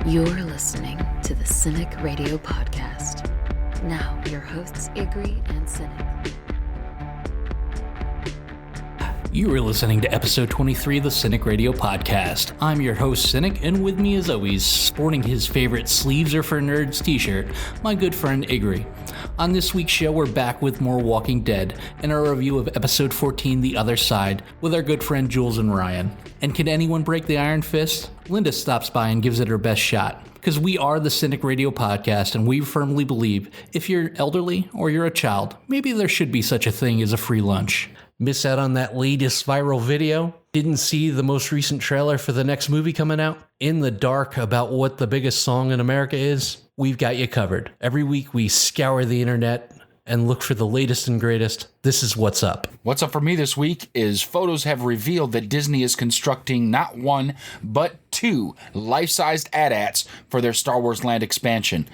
You're listening to the Cynic Radio Podcast. Now, your hosts, Igri and Cynic. You are listening to episode 23 of the Cynic Radio Podcast. I'm your host, Cynic, and with me as always, sporting his favorite Sleeves Are for Nerds t-shirt, my good friend Igri. On this week's show, we're back with more Walking Dead and our review of episode 14, The Other Side, with our good friend Jules and Ryan. And can anyone break the Iron Fist? Linda stops by and gives it her best shot. Because we are the Cynic Radio Podcast, and we firmly believe if you're elderly or you're a child, maybe there should be such a thing as a free lunch. Miss out on that latest viral video? Didn't see the most recent trailer for the next movie coming out? In the dark about what the biggest song in America is? We've got you covered. Every week we scour the internet and look for the latest and greatest. This is What's Up. What's up for me this week is photos have revealed that Disney is constructing not one, but two life-sized AT-ATs for their Star Wars Land expansion.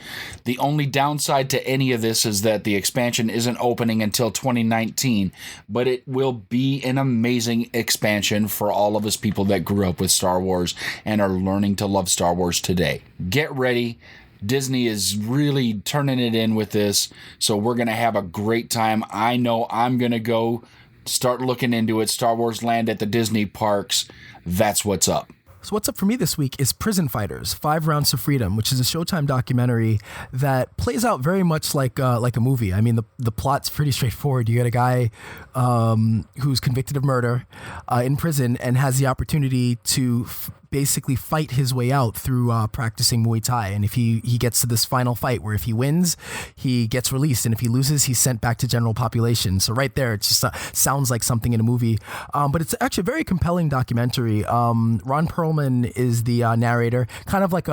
The only downside to any of this is that the expansion isn't opening until 2019, but it will be an amazing expansion for all of us people that grew up with Star Wars and are learning to love Star Wars today. Get ready. Disney is really turning it in with this, so we're going to have a great time. I know I'm going to go start looking into it. Star Wars Land at the Disney parks. That's what's up. So what's up for me this week is Prison Fighters, 5 Rounds to Freedom, which is a Showtime documentary that plays out very much like a movie. I mean, the plot's pretty straightforward. You get a guy who's convicted of murder in prison and has the opportunity to basically fight his way out through practicing Muay Thai. And if he gets to this final fight where if he wins, he gets released. And if he loses, he's sent back to general population. So right there, it just sounds like something in a movie. But it's actually a very compelling documentary. Ron Perlman is the narrator, kind of like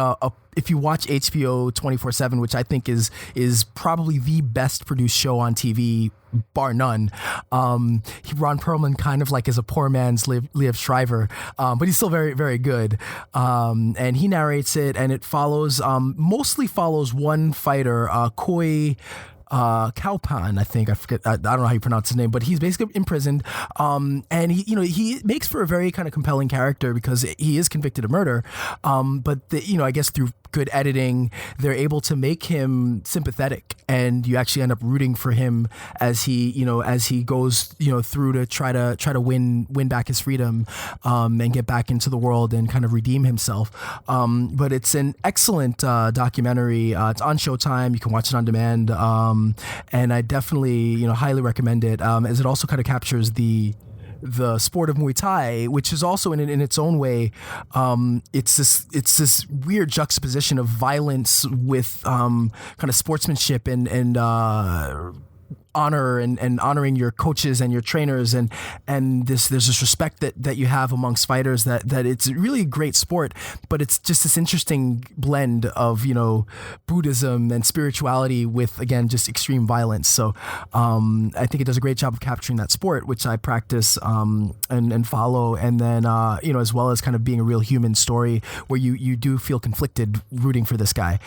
if you watch HBO 24/7, which I think is probably the best produced show on TV, bar none. Ron Perlman kind of like is a poor man's Liev Schreiber, but he's still very, very good. And he narrates it, and it mostly follows one fighter, Koi Kaupan, I think. I forget. I don't know how you pronounce his name, but he's basically imprisoned. And he makes for a very kind of compelling character because he is convicted of murder. But I guess through good editing, they're able to make him sympathetic, and you actually end up rooting for him as he goes through to try to win back his freedom, and get back into the world and kind of redeem himself. But it's an excellent documentary. It's on Showtime. You can watch it on demand. And I definitely, highly recommend it, as it also kind of captures the sport of Muay Thai, which is also in its own way, it's this weird juxtaposition of violence with kind of sportsmanship and honor and honoring your coaches and your trainers and there's this respect that you have amongst fighters that it's really a great sport, but it's just this interesting blend of Buddhism and spirituality with, again, just extreme violence. So I think it does a great job of capturing that sport, which I practice and follow, and then as well as kind of being a real human story where you do feel conflicted rooting for this guy.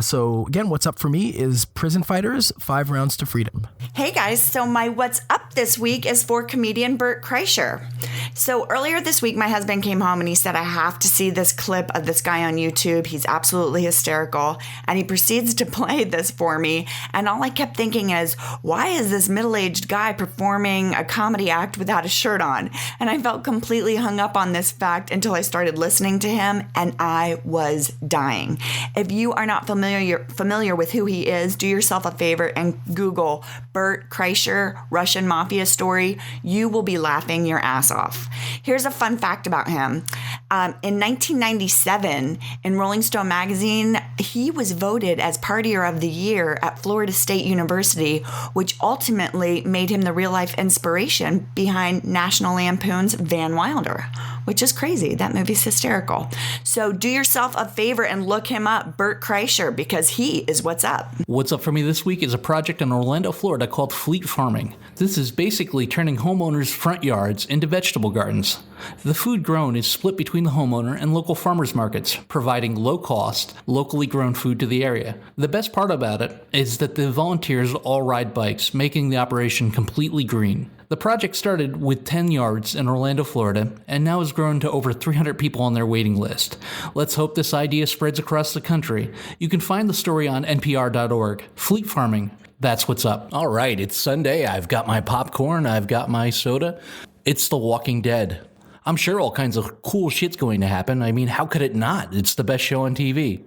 So again, what's up for me is Prison Fighters, 5 Rounds to Freedom. Hey guys, so my what's up this week is for comedian Bert Kreischer. So earlier this week, my husband came home and he said, I have to see this clip of this guy on YouTube. He's absolutely hysterical. And he proceeds to play this for me. And all I kept thinking is, why is this middle-aged guy performing a comedy act without a shirt on? And I felt completely hung up on this fact until I started listening to him, and I was dying. If you are not familiar with who he is, do yourself a favor and Google Bert Kreischer Russian Mafia story. You will be laughing your ass off. Here's a fun fact about him. In 1997, in Rolling Stone magazine, he was voted as Partier of the Year at Florida State University, which ultimately made him the real-life inspiration behind National Lampoon's Van Wilder, which is crazy. That movie's hysterical. So do yourself a favor and look him up, Bert Kreischer, because he is what's up. What's up for me this week is a project in Orlando, Florida called Fleet Farming. This is basically turning homeowners' front yards into vegetable gardens. The food grown is split between the homeowner and local farmers markets, providing low-cost, locally grown food to the area. The best part about it is that the volunteers all ride bikes, making the operation completely green. The project started with 10 yards in Orlando, Florida, and now has grown to over 300 people on their waiting list. Let's hope this idea spreads across the country. You can find the story on npr.org. Fleet farming, that's what's up. All right, it's Sunday. I've got my popcorn. I've got my soda. It's The Walking Dead. I'm sure all kinds of cool shit's going to happen. I mean, how could it not? It's the best show on TV.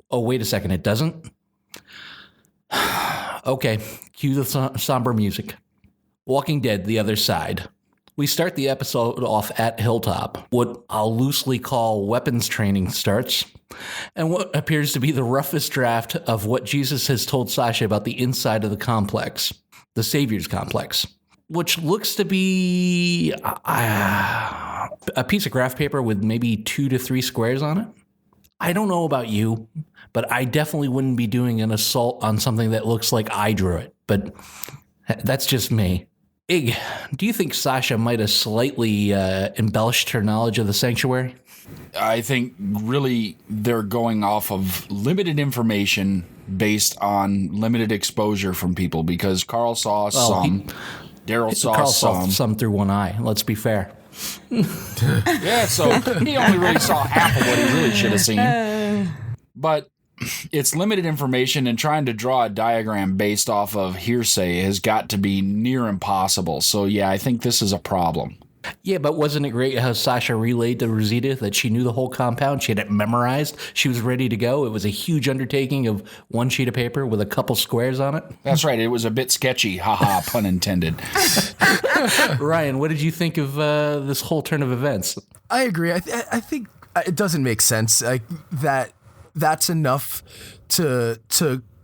Oh, wait a second. It doesn't? Okay, cue the somber music. Walking Dead, The Other Side. We start the episode off at Hilltop. What I'll loosely call weapons training starts, and what appears to be the roughest draft of what Jesus has told Sasha about the inside of the complex, the Savior's complex, which looks to be a piece of graph paper with maybe 2 to 3 squares on it. I don't know about you, but I definitely wouldn't be doing an assault on something that looks like I drew it, but that's just me. Ig, do you think Sasha might have slightly embellished her knowledge of the sanctuary? I think really they're going off of limited information based on limited exposure from people, because Carl saw some, Daryl saw some through one eye, let's be fair. Yeah, so he only really saw half of what he really should have seen. But it's limited information, and trying to draw a diagram based off of hearsay has got to be near impossible. So yeah, I think this is a problem. Yeah, but wasn't it great how Sasha relayed to Rosita that she knew the whole compound? She had it memorized. She was ready to go. It was a huge undertaking of one sheet of paper with a couple squares on it. That's right. It was a bit sketchy. Haha, pun intended. Ryan, what did you think of this whole turn of events? I agree. I think it doesn't make sense. That's enough to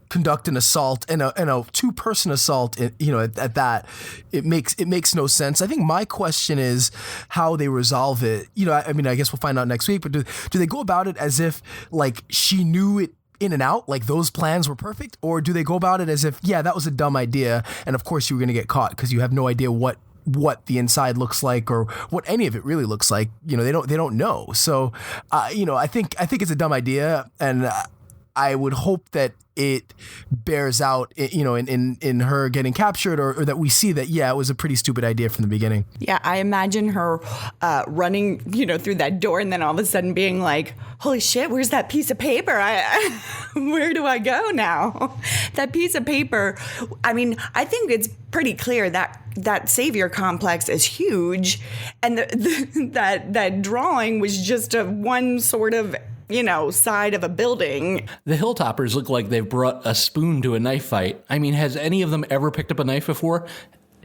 conduct an assault and a 2-person assault. At that, it makes no sense. I think my question is how they resolve it. I mean, I guess we'll find out next week. But do they go about it as if like she knew it in and out, like those plans were perfect, or do they go about it as if that was a dumb idea, and of course you were going to get caught because you have no idea what the inside looks like or what any of it really looks like. They don't know. So, I think it's a dumb idea, and I would hope that it bears out, in her getting captured, or that we see that, it was a pretty stupid idea from the beginning. Yeah, I imagine her running, through that door, and then all of a sudden being like, holy shit, where's that piece of paper? Where do I go now? That piece of paper, I mean, I think it's pretty clear that Savior complex is huge, and that drawing was just one sort of side of a building. The Hilltoppers look like they've brought a spoon to a knife fight. I mean, has any of them ever picked up a knife before?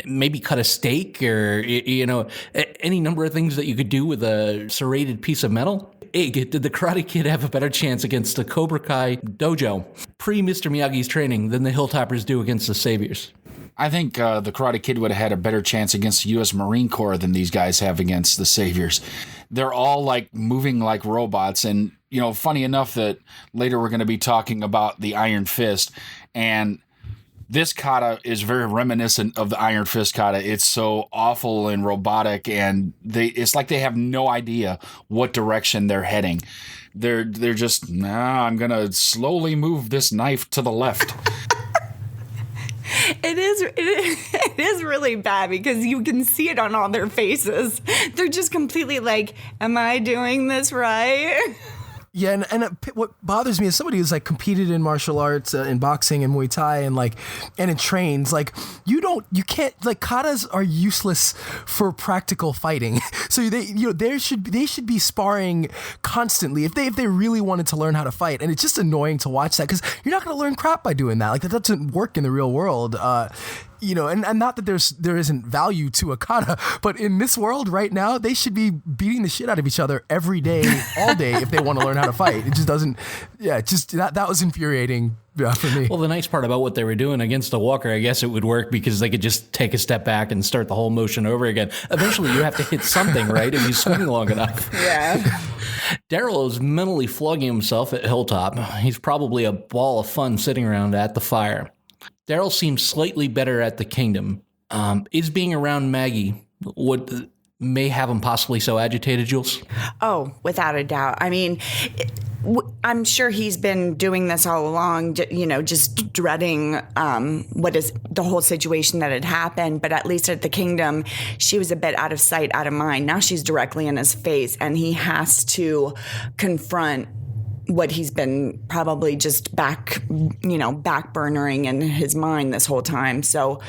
Maybe cut a steak or, any number of things that you could do with a serrated piece of metal? Did the Karate Kid have a better chance against the Cobra Kai dojo pre-Mr. Miyagi's training than the Hilltoppers do against the Saviors? I think the Karate Kid would have had a better chance against the U.S. Marine Corps than these guys have against the Saviors. They're all like moving like robots, and funny enough that later we're going to be talking about the Iron Fist, and this kata is very reminiscent of the Iron Fist kata. It's so awful and robotic, and it's like they have no idea what direction they're heading. They're just, I'm going to slowly move this knife to the left. It is really bad because you can see it on all their faces. They're just completely like, am I doing this right? Yeah, and what bothers me is somebody who's like competed in martial arts, in boxing and Muay Thai, and in trains. Like you can't, like, katas are useless for practical fighting. So they should be sparring constantly if they really wanted to learn how to fight. And it's just annoying to watch that because you're not going to learn crap by doing that. Like that doesn't work in the real world. And not that there isn't value to a kata, but in this world right now, they should be beating the shit out of each other every day, all day, if they want to learn how to fight. It just doesn't, that was infuriating for me. Well, the nice part about what they were doing against a walker, I guess it would work because they could just take a step back and start the whole motion over again. Eventually, you have to hit something, right, if you swing long enough. Yeah. Daryl is mentally flogging himself at Hilltop. He's probably a ball of fun sitting around at the fire. Daryl seems slightly better at the Kingdom. Is being around Maggie what may have him possibly so agitated, Jules? Oh, without a doubt. I mean, I'm sure he's been doing this all along, just dreading what is the whole situation that had happened. But at least at the Kingdom, she was a bit out of sight, out of mind. Now she's directly in his face, and he has to confront what he's been probably just backburnering in his mind this whole time. So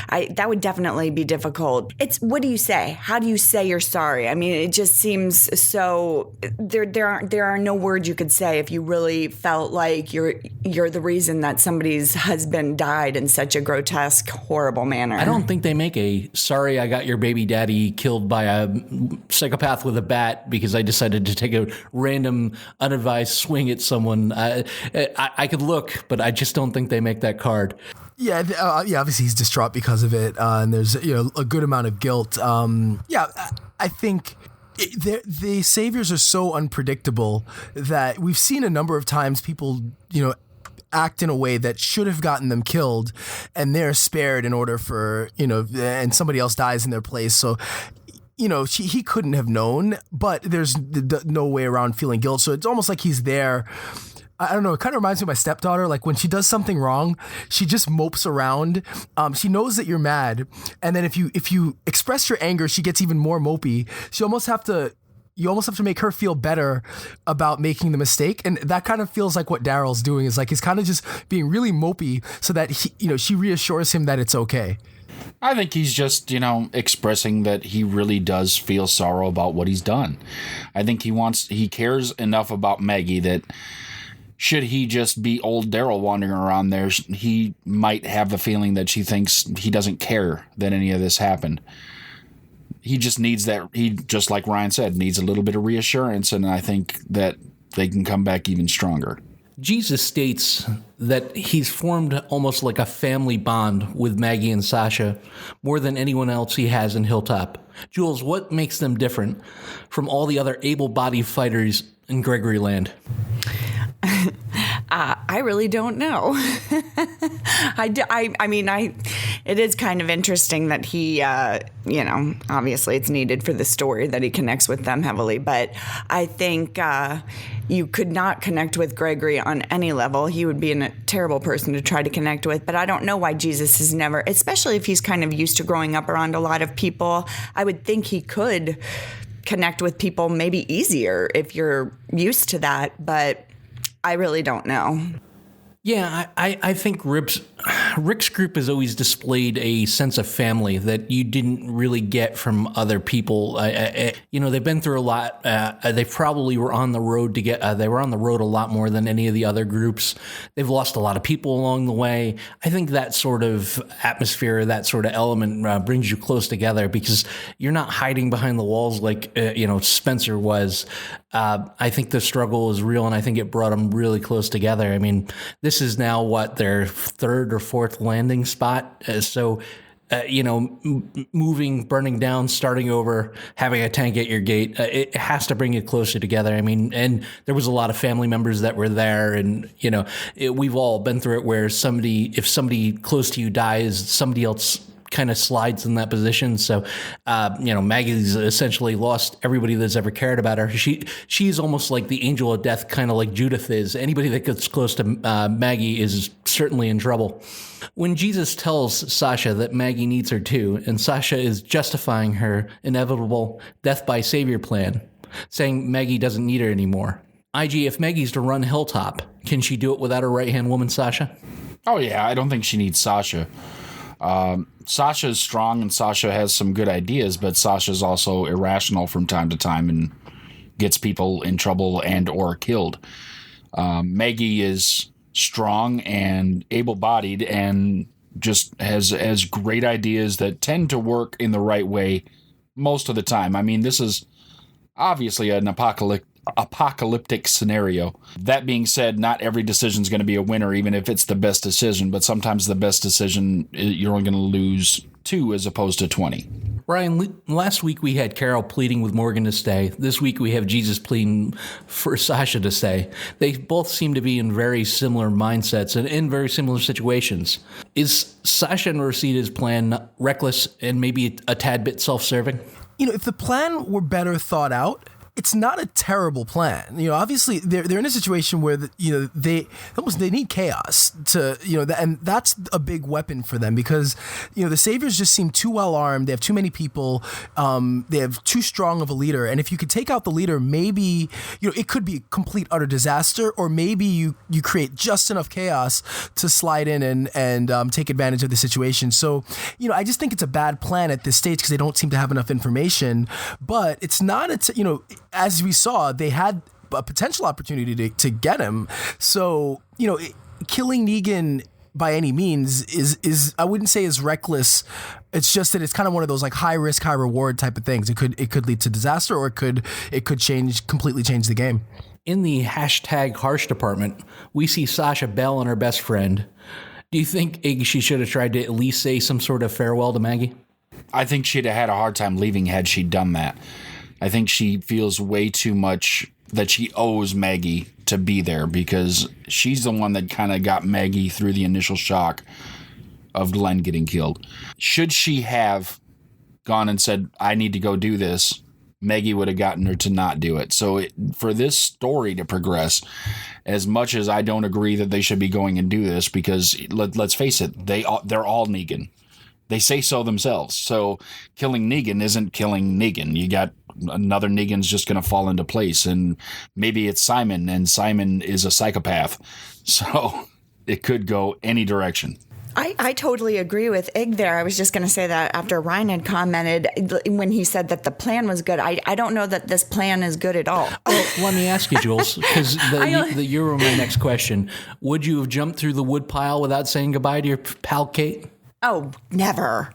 that would definitely be difficult. What do you say? How do you say you're sorry? I mean, it just seems so there are no words you could say if you really felt like you're the reason that somebody's husband died in such a grotesque, horrible manner. I don't think they make a sorry I got your baby daddy killed by a psychopath with a bat because I decided to take a random unadvised swing at someone. I could look, but I just don't think they make that card. Yeah, obviously he's distraught because of it, and there's a good amount of guilt. I think the saviors are so unpredictable that we've seen a number of times people, act in a way that should have gotten them killed, and they're spared in order for, and somebody else dies in their place. So he couldn't have known, but there's no way around feeling guilt. So it's almost like he's there. I don't know. It kind of reminds me of my stepdaughter. Like when she does something wrong, she just mopes around. She knows that you're mad, and then if you express your anger, she gets even more mopey. You almost have to make her feel better about making the mistake, and that kind of feels like what Daryl's doing. Is like he's kind of just being really mopey so that she reassures him that it's okay. I think he's just, expressing that he really does feel sorrow about what he's done. I think he cares enough about Maggie that should he just be old Daryl wandering around there, he might have the feeling that she thinks he doesn't care that any of this happened. He just needs that. He, just like Ryan said, needs a little bit of reassurance, and I think that they can come back even stronger. Jesus states that he's formed almost like a family bond with Maggie and Sasha more than anyone else he has in Hilltop. Jules, what makes them different from all the other able-bodied fighters in Gregory Land? I really don't know. It is kind of interesting that he, obviously it's needed for the story that he connects with them heavily, but I think you could not connect with Gregory on any level. He would be a terrible person to try to connect with, but I don't know why Jesus has never, especially if he's kind of used to growing up around a lot of people, I would think he could connect with people maybe easier if you're used to that, but I really don't know. Yeah, I think Rick's group has always displayed a sense of family that you didn't really get from other people. They've been through a lot. They probably were on the road they were on the road a lot more than any of the other groups. They've lost a lot of people along the way. I think that sort of atmosphere, that sort of element brings you close together because you're not hiding behind the walls like, Spencer was. I think the struggle is real, and I think it brought them really close together. I mean, this is now their third or fourth landing spot. Moving, burning down, starting over, having a tank at your gate, it has to bring you closer together. I mean, and there was a lot of family members that were there, and we've all been through it where if somebody close to you dies, somebody else kind of slides in that position. So, Maggie's essentially lost everybody that's ever cared about her. She's almost like the angel of death, kind of like Judith is. Anybody that gets close to Maggie is certainly in trouble. When Jesus tells Sasha that Maggie needs her too, and Sasha is justifying her inevitable death by savior plan, saying Maggie doesn't need her anymore. IG, if Maggie's to run Hilltop, can she do it without her right-hand woman, Sasha? Oh, yeah. I don't think she needs Sasha. Sasha's strong and Sasha has some good ideas, but Sasha's also irrational from time to time and gets people in trouble and or killed. Maggie is strong and able-bodied and just has great ideas that tend to work in the right way most of the time. I mean, this is obviously an apocalyptic scenario. That being said, not every decision is going to be a winner, even if it's the best decision, but sometimes the best decision, you're only going to lose 2 as opposed to 20. Ryan, last week we had Carol pleading with Morgan to stay. This week we have Jesus pleading for Sasha to stay. They both seem to be in very similar mindsets and in very similar situations. Is Sasha and Rosita's plan reckless and maybe a tad bit self-serving? If the plan were better thought out, it's not a terrible plan. Obviously they're in a situation where they need chaos to and that's a big weapon for them because the Saviors just seem too well armed. They have too many people. They have too strong of a leader, and if you could take out the leader, maybe it could be a complete utter disaster, or maybe you create just enough chaos to slide in and take advantage of the situation. So I just think it's a bad plan at this stage because they don't seem to have enough information. But it's not as we saw, they had a potential opportunity to get him. So killing Negan by any means is I wouldn't say is reckless. It's just that it's kind of one of those like high risk, high reward type of things. It could lead to disaster, or it could completely change the game. In the #harsh department, we see Sasha Bell and her best friend. Do you think she should have tried to at least say some sort of farewell to Maggie? I think she'd have had a hard time leaving had she done that. I think she feels way too much that she owes Maggie to be there because she's the one that kind of got Maggie through the initial shock of Glenn getting killed. Should she have gone and said, I need to go do this, Maggie would have gotten her to not do it. So for this story to progress, as much as I don't agree that they should be going and do this, because let's face it, they're all Negan. They say so themselves. So killing Negan isn't killing Negan. You got another Negan's just going to fall into place. And maybe it's Simon, and Simon is a psychopath. So it could go any direction. I totally agree with Ig there. I was just going to say that after Ryan had commented when he said that the plan was good. I don't know that this plan is good at all. Well, let me ask you, Jules, because you were my next question. Would you have jumped through the wood pile without saying goodbye to your pal Kate? Oh, never.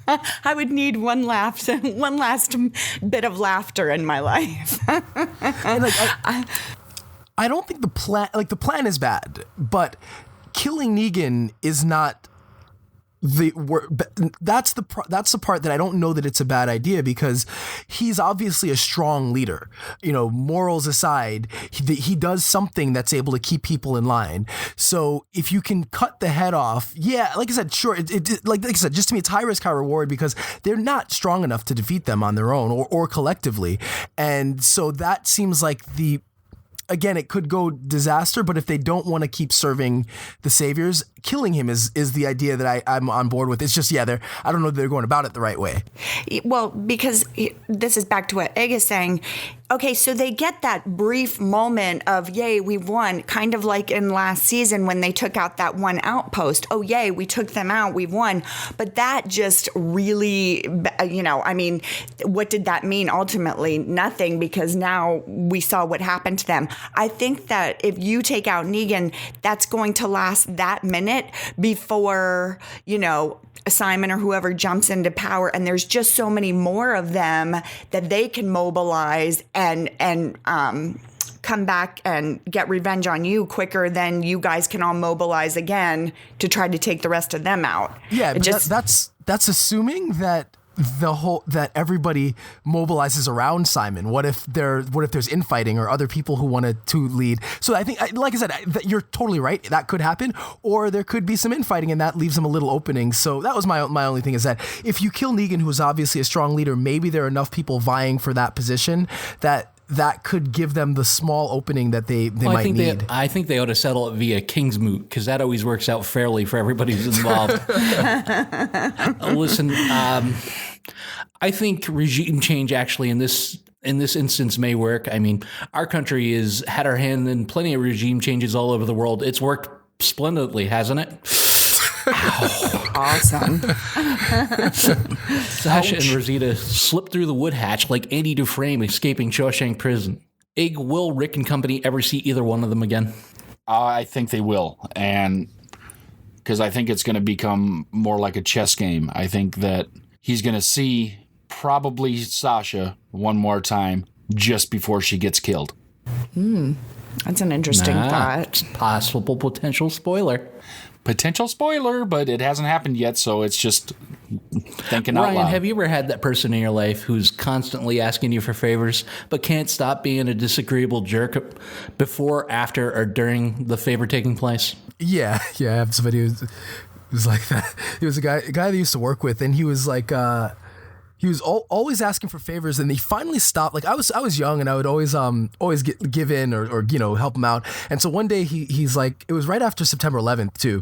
I would need one last bit of laughter in my life. I don't think the plan is bad, but killing Negan is not that's the part that I don't know that it's a bad idea, because he's obviously a strong leader. Morals aside, he does something that's able to keep people in line. So if you can cut the head off, yeah, like I said, sure. Like I said, just to me, it's high risk, high reward, because they're not strong enough to defeat them on their own or collectively. And so that seems like again, it could go disaster, but if they don't want to keep serving the Saviors, killing him is the idea that I'm on board with. It's just, I don't know that they're going about it the right way. Well, because this is back to what Egg is saying. Okay, so they get that brief moment of, yay, we've won, kind of like in last season when they took out that one outpost. Oh, yay, we took them out, we've won. But that just really, what did that mean ultimately? Nothing, because now we saw what happened to them. I think that if you take out Negan, that's going to last that minute before, Simon or whoever jumps into power, and there's just so many more of them that they can mobilize and come back and get revenge on you quicker than you guys can all mobilize again to try to take the rest of them out. Yeah, but that's assuming that that everybody mobilizes around Simon. What if there's infighting or other people who wanted to lead? So I think, like I said, you're totally right. That could happen, or there could be some infighting, and that leaves them a little opening. So that was my only thing, is that if you kill Negan, who is obviously a strong leader, maybe there are enough people vying for that position that could give them the small opening that they might need. I think they ought to settle it via King's Moot, because that always works out fairly for everybody who's involved. Listen, I think regime change actually in this instance may work. I mean, our country has had our hand in plenty of regime changes all over the world. It's worked splendidly, hasn't it? Awesome. Sasha and Rosita slipped through the wood hatch like Andy Dufresne escaping Shawshank Prison. Will Rick and company ever see either one of them again? I think they will, and because I think it's going to become more like a chess game. I think that he's going to see probably Sasha one more time just before she gets killed. That's an interesting thought. Possible potential spoiler. Potential spoiler, but it hasn't happened yet, so it's just thinking out loud. Ryan, have you ever had that person in your life who's constantly asking you for favors but can't stop being a disagreeable jerk before, after, or during the favor taking place? Yeah, I have somebody who's like that. He was a guy that I used to work with, and he was like, He was always asking for favors, and he finally stopped. Like I was young, and I would always give in or help him out. And so one day he's like, it was right after September 11th too.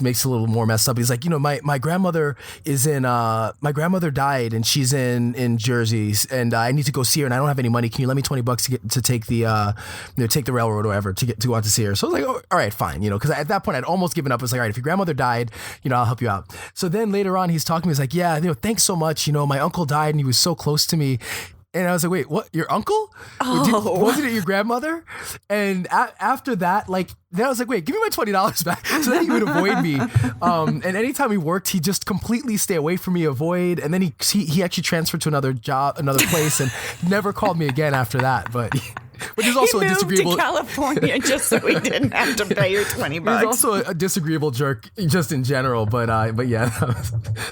Makes it a little more messed up. He's like, my grandmother is in. My grandmother died, and she's in Jersey, and I need to go see her, and I don't have any money. Can you lend me $20 to take the take the railroad or whatever to go out to see her? So I was like, oh, all right, fine, because at that point I'd almost given up. I was like, all right, if your grandmother died, I'll help you out. So then later on, he's talking to me. He's like, yeah, thanks so much. My uncle died and he was so close to me. And I was like, wait, what? Your uncle? Oh. Wasn't it your grandmother? And after that, then I was like, wait, give me my $20 back. So then he would avoid me. And anytime we worked, he just completely stay away from me, avoid. And then he actually transferred to another job, another place, and never called me again after that. But there's also he a moved disagreeable to California just so he didn't have to pay your $20. He's also a disagreeable jerk just in general. But yeah,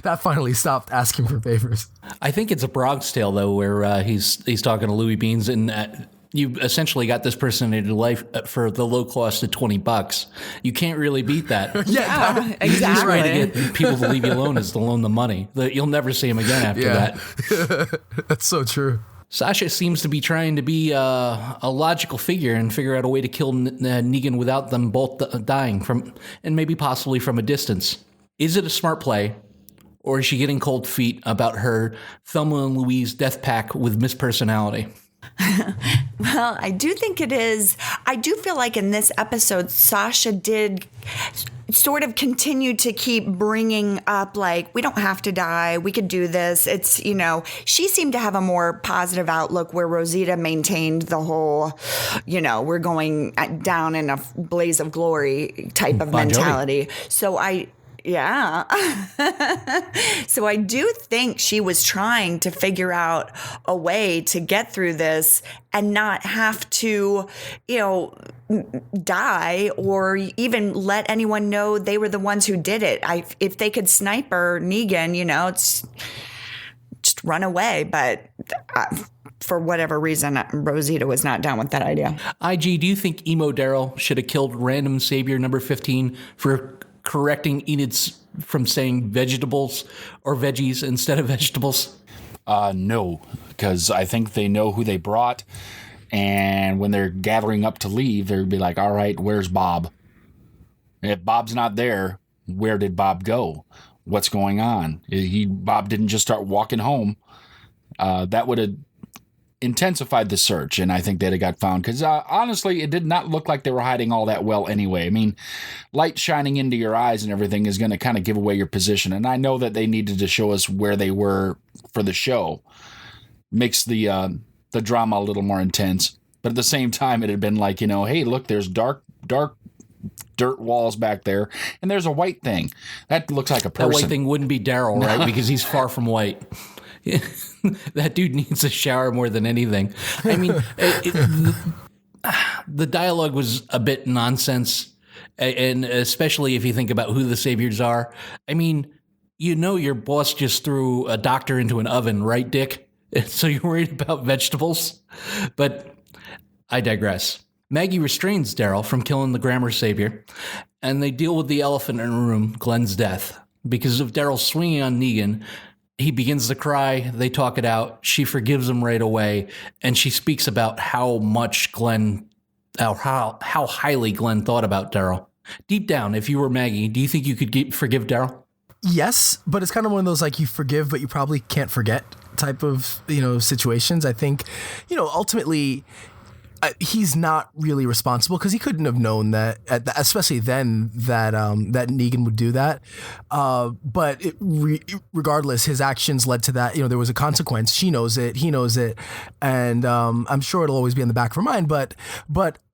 that finally stopped asking for favors. I think it's a Bronx Tale though, where he's talking to Louis Beans, and you essentially got this person in your life for the low cost of $20. You can't really beat that. Yeah, Easiest exactly. way to get people to leave you alone is to loan the money. You'll never see him again after that. That's so true. Sasha seems to be trying to be a logical figure and figure out a way to kill Negan without them both dying from, and maybe possibly from a distance. Is it a smart play, or is she getting cold feet about her Thelma and Louise death pact with Miss Personality? Well, I do think it is. I do feel like in this episode, Sasha did sort of continue to keep bringing up, we don't have to die. We could do this. It's, she seemed to have a more positive outlook where Rosita maintained the whole, we're going down in a blaze of glory type of mentality. Yeah. So I do think she was trying to figure out a way to get through this and not have to, die or even let anyone know they were the ones who did it. If they could sniper Negan, it's just run away. But for whatever reason, Rosita was not down with that idea. IG, do you think Emo Daryl should have killed random savior number 15 for correcting Enid's from saying vegetables or veggies instead of vegetables? No, because I think they know who they brought, and when they're gathering up to leave, they'll be like, all right, where's Bob? If Bob's not there, where did Bob go? What's going on? Bob didn't just start walking home. That would have intensified the search, and I think they'd have got found, because honestly, it did not look like they were hiding all that well anyway. I mean, light shining into your eyes and everything is going to kind of give away your position, and I know that they needed to show us where they were for the show. Makes the drama a little more intense, but at the same time, it had been like, hey, look, there's dark dirt walls back there, and there's a white thing that looks like a person. That white thing wouldn't be Daryl, right? Because he's far from white. That dude needs a shower more than anything. I mean, the dialogue was a bit nonsense, and especially if you think about who the saviors are. I mean, your boss just threw a doctor into an oven, right, Dick? So you're worried about vegetables? But I digress. Maggie restrains Daryl from killing the grammar savior, and they deal with the elephant in the room, Glenn's death. Because of Daryl swinging on Negan, he begins to cry. They talk it out. She forgives him right away, and she speaks about how highly Glenn thought about Daryl. Deep down, if you were Maggie, do you think you could forgive Daryl? Yes, but it's kind of one of those you forgive, but you probably can't forget type of situations. I think ultimately he's not really responsible because he couldn't have known that, especially then, that Negan would do that. But regardless, his actions led to that. There was a consequence. She knows it. He knows it, and I'm sure it'll always be in the back of her mind. But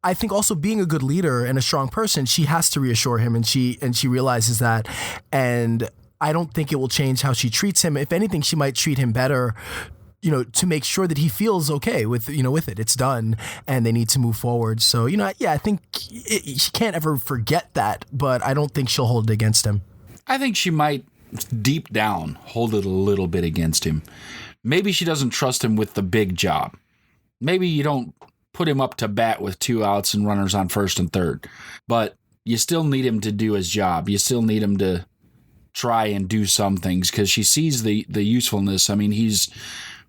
I think also being a good leader and a strong person, she has to reassure him, and she realizes that. And I don't think it will change how she treats him. If anything, she might treat him better, to make sure that he feels okay with it. It's done, and they need to move forward. So, I think she can't ever forget that, but I don't think she'll hold it against him. I think she might, deep down, hold it a little bit against him. Maybe she doesn't trust him with the big job. Maybe you don't put him up to bat with 2 outs and runners on first and third, but you still need him to do his job. You still need him to try and do some things because she sees the usefulness. I mean, he's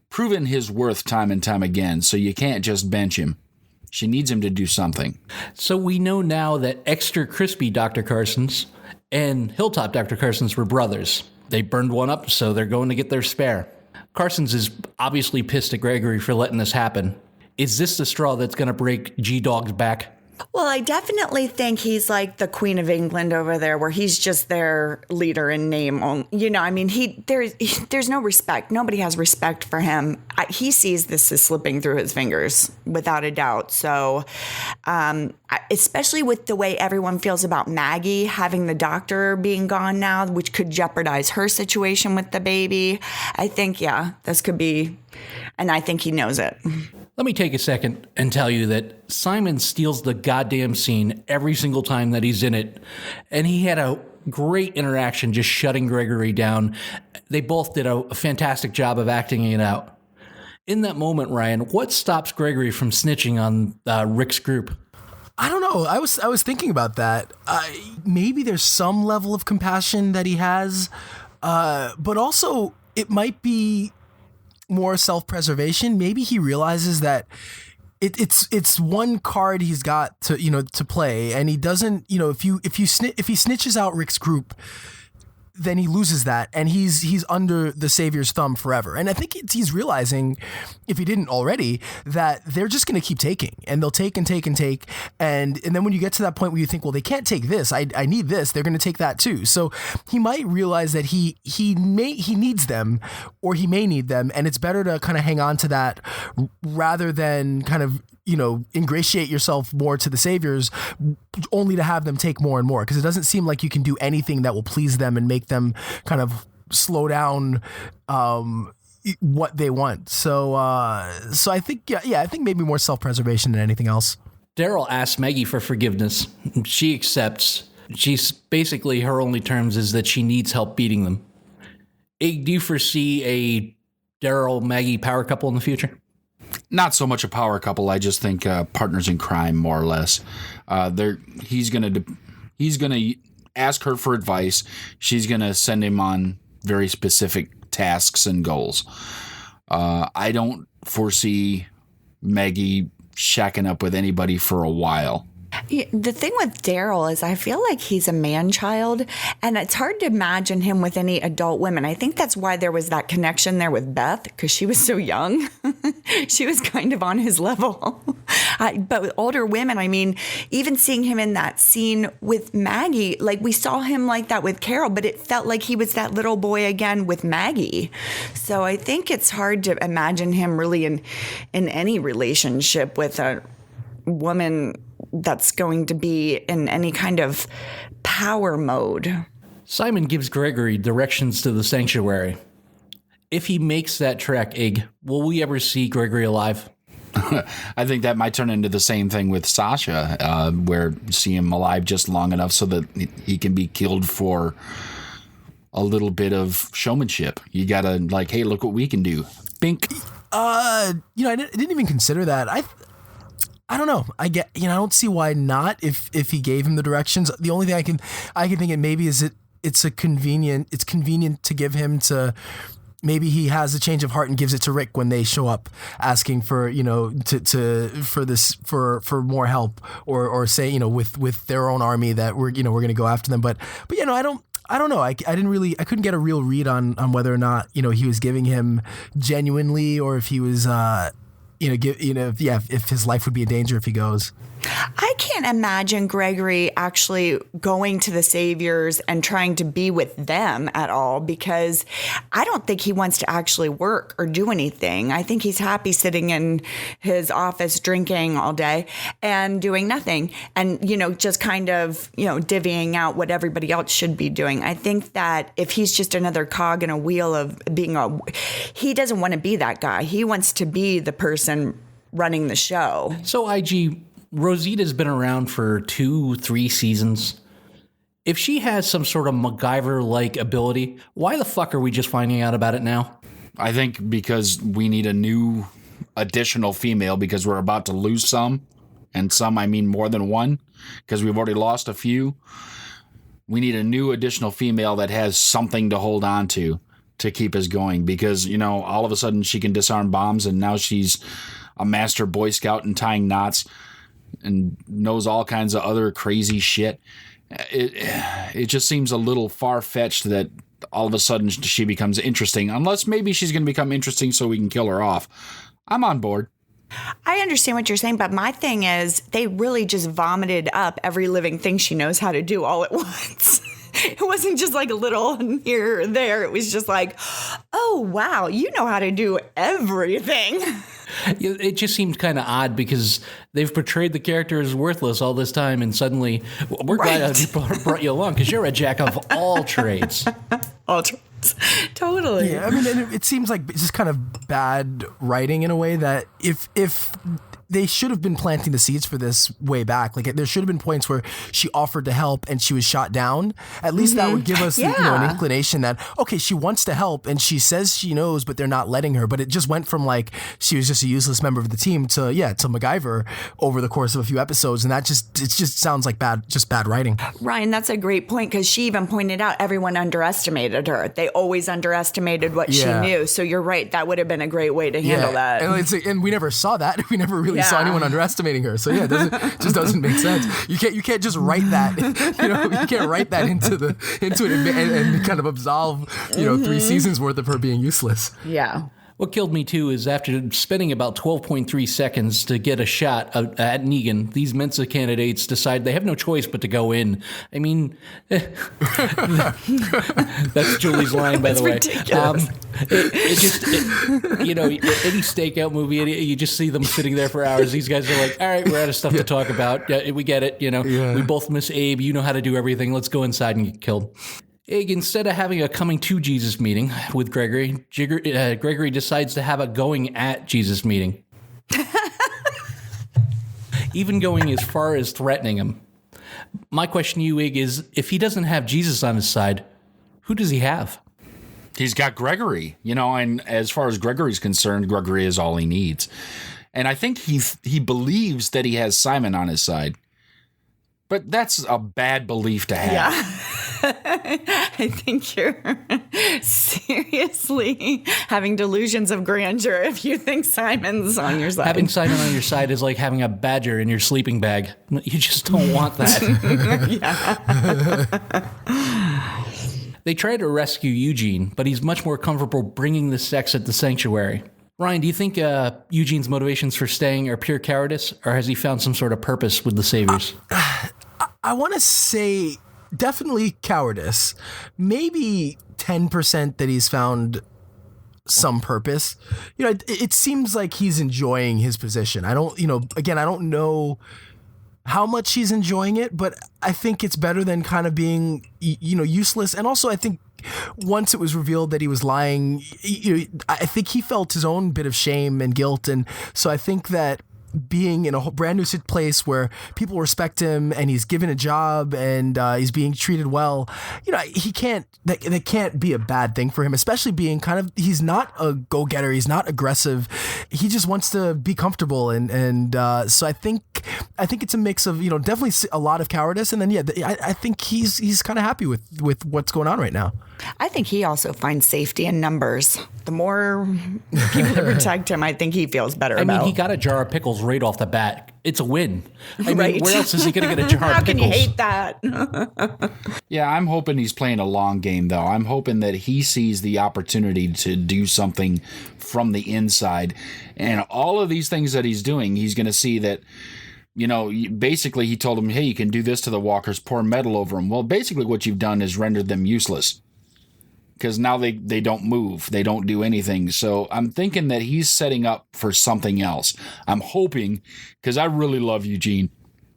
proven his worth time and time again, so you can't just bench him. She needs him to do something. So we know now that Extra Crispy Dr. Carson's and Hilltop Dr. Carson's were brothers. They burned one up, so they're going to get their spare. Carson's is obviously pissed at Gregory for letting this happen. Is this the straw that's going to break G-Dog's back? Well, I definitely think he's like the Queen of England over there, where he's just their leader in name. You know, I mean, there's no respect. Nobody has respect for him. He sees this as slipping through his fingers, without a doubt. So, especially with the way everyone feels about Maggie having the doctor being gone now, which could jeopardize her situation with the baby. I think, yeah, this could be, and I think he knows it. Let me take a second and tell you that Simon steals the goddamn scene every single time that he's in it. And he had a great interaction just shutting Gregory down. They both did a fantastic job of acting it out. In that moment, Ryan, what stops Gregory from snitching on Rick's group? I don't know. I was thinking about that. Maybe there's some level of compassion that he has, but also it might be more self-preservation. Maybe he realizes that it's one card he's got to play, and he doesn't, if he snitches out Rick's group, then he loses that, and he's under the Savior's thumb forever. And I think he's realizing, if he didn't already, that they're just going to keep taking, and they'll take and take and take, and then when you get to that point where you think, well, they can't take this, I need this, they're going to take that too. So he might realize that he needs them, or he may need them, and it's better to kind of hang on to that rather than kind of ingratiate yourself more to the Saviors, only to have them take more and more, because it doesn't seem like you can do anything that will please them and make them kind of slow down what they want. So I think, I think maybe more self-preservation than anything else. Daryl asks Maggie for forgiveness. She accepts. She's basically, her only terms is that she needs help beating them. Do you foresee a Daryl-Maggie power couple in the future? Not so much a power couple. I just think partners in crime, more or less. He's gonna ask her for advice. She's gonna send him on very specific tasks and goals. I don't foresee Maggie shacking up with anybody for a while. Yeah, the thing with Daryl is I feel like he's a man-child, and it's hard to imagine him with any adult women. I think that's why there was that connection there with Beth, because she was so young. She was kind of on his level. But with older women, I mean, even seeing him in that scene with Maggie, like we saw him like that with Carol, but it felt like he was that little boy again with Maggie. So I think it's hard to imagine him really in any relationship with a woman that's going to be in any kind of power mode. Simon gives Gregory directions to the sanctuary. If he makes that trek, will we ever see Gregory alive? I think that might turn into the same thing with Sasha, where you see him alive just long enough so that he can be killed for a little bit of showmanship. You gotta hey, look what we can do. Bink. I didn't even consider that. I don't know. I don't see why not. If he gave him the directions, the only thing I can think it maybe is it's convenient to give him to. Maybe he has a change of heart and gives it to Rick when they show up asking for for more help or say with their own army that we're going to go after them. But I don't know. I couldn't get a real read on whether or not he was giving him genuinely, or if he was if his life would be in danger if he goes. I can't imagine Gregory actually going to the Saviors and trying to be with them at all, because I don't think he wants to actually work or do anything. I think he's happy sitting in his office drinking all day and doing nothing and, just kind of, divvying out what everybody else should be doing. I think that if he's just another cog in a wheel of he doesn't want to be that guy. He wants to be the person running the show. So IG, Rosita's been around for 2-3 seasons. If she has some sort of MacGyver-like ability, why the fuck are we just finding out about it now? I think because we need a new additional female, because we're about to lose some. And some, I mean more than one, because we've already lost a few. We need a new additional female that has something to hold on to keep us going, because, you know, all of a sudden she can disarm bombs and now she's a master Boy Scout and tying knots and knows all kinds of other crazy shit. It just seems a little far-fetched that all of a sudden she becomes interesting, unless maybe she's going to become interesting so we can kill her off. I'm on board. I understand what you're saying, but my thing is they really just vomited up every living thing she knows how to do all at once. It wasn't just like a little here or there. It was just like, oh, wow, you know how to do everything. It just seems kind of odd because they've portrayed the character as worthless all this time, and suddenly we're glad I brought you along because you're a jack of all trades. All trades. Totally. Yeah, I mean, and it seems like it's just kind of bad writing in a way that if they should have been planting the seeds for this way back. Like there should have been points where she offered to help and she was shot down. At least that would give us an inclination that, okay, she wants to help and she says she knows, but they're not letting her. But it just went from like she was just a useless member of the team to MacGyver over the course of a few episodes. And it just sounds like bad writing. Ryan, that's a great point because she even pointed out everyone underestimated her. They always underestimated what she knew. So you're right. That would have been a great way to handle that. And we never saw that. We never really saw anyone underestimating her. So it just doesn't make sense. You can't just write that. You can't write that into it and kind of absolve 3 seasons worth of her being useless. Yeah. What killed me, too, is after spending about 12.3 seconds to get a shot at Negan, these Mensa candidates decide they have no choice but to go in. I mean, that's Julie's line, by the way. Ridiculous. Any stakeout movie, you just see them sitting there for hours. These guys are like, all right, we're out of stuff to talk about. Yeah, we get it. We both miss Abe. You know how to do everything. Let's go inside and get killed. Instead of having a coming to Jesus meeting with Gregory, Gregory decides to have a going at Jesus meeting. Even going as far as threatening him. My question to you, Ig, is if he doesn't have Jesus on his side, who does he have? He's got Gregory, and as far as Gregory's concerned, Gregory is all he needs. And I think he believes that he has Simon on his side. But that's a bad belief to have. Yeah. I think you're seriously having delusions of grandeur if you think Simon's on your side. Having Simon on your side is like having a badger in your sleeping bag. You just don't want that. They try to rescue Eugene, but he's much more comfortable bringing the sex at the sanctuary. Ryan, do you think Eugene's motivations for staying are pure cowardice, or has he found some sort of purpose with the Saviors? I want to say definitely cowardice. Maybe 10% that he's found some purpose. It seems like he's enjoying his position. I don't know how much he's enjoying it, but I think it's better than kind of being, useless. And also I think once it was revealed that he was lying, I think he felt his own bit of shame and guilt. And so I think that being in a brand new place where people respect him and he's given a job and he's being treated well, that can't be a bad thing for him, especially being he's not a go-getter. He's not aggressive. He just wants to be comfortable. And so I think it's a mix of, definitely a lot of cowardice. And then, I think he's kind of happy with what's going on right now. I think he also finds safety in numbers. The more people that protect him, I think he feels better about. I mean, he got a jar of pickles right off the bat. It's a win. I Right. mean, where else is he going to get a jar How of can pickles? you hate that? Yeah, I'm hoping he's playing a long game, though. I'm hoping that he sees the opportunity to do something from the inside. And all of these things that he's doing, he's going to see that, basically he told him, hey, you can do this to the walkers, pour metal over them. Well, basically what you've done is rendered them useless. Because now they don't move. They don't do anything. So I'm thinking that he's setting up for something else. I'm hoping, because I really love Eugene,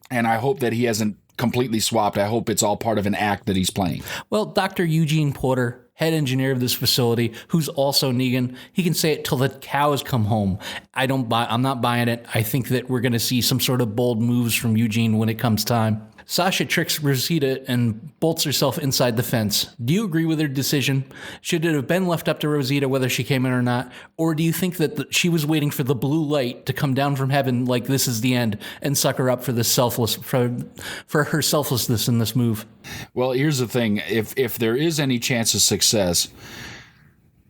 and I hope that he hasn't completely swapped. I hope it's all part of an act that he's playing. Well, Dr. Eugene Porter, head engineer of this facility, who's also Negan, he can say it till the cows come home. I'm not buying it. I think that we're going to see some sort of bold moves from Eugene when it comes time. Sasha tricks Rosita and bolts herself inside the fence. Do you agree with her decision? Should it have been left up to Rosita whether she came in or not? Or do you think that she was waiting for the blue light to come down from heaven like this is the end and suck her up for this for her selflessness in this move? Well, here's the thing. If there is any chance of success,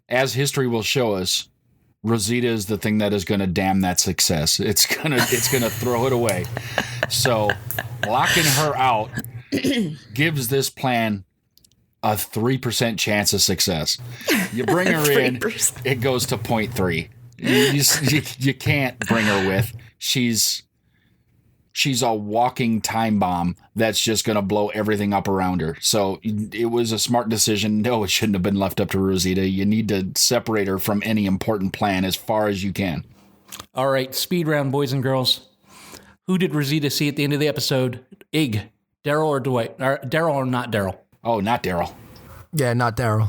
as history will show us, Rosita is the thing that is going to damn that success. It's gonna throw it away. So locking her out gives this plan a 3% chance of success. You bring her in, it goes to 0.3. You can't bring her with. She's a walking time bomb that's just going to blow everything up around her. So it was a smart decision. No, it shouldn't have been left up to Rosita. You need to separate her from any important plan as far as you can. All right, speed round, boys and girls. Who did Rosita see at the end of the episode? Ig, Daryl or Dwight? Daryl or not Daryl? Oh, not Daryl. Yeah, not Daryl.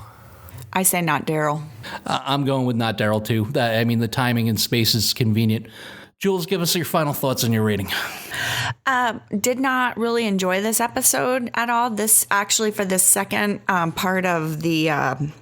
I say not Daryl. I'm going with not Daryl, too. I mean, the timing and space is convenient. Jules, give us your final thoughts on your rating. Did not really enjoy this episode at all. This actually, for this second part of the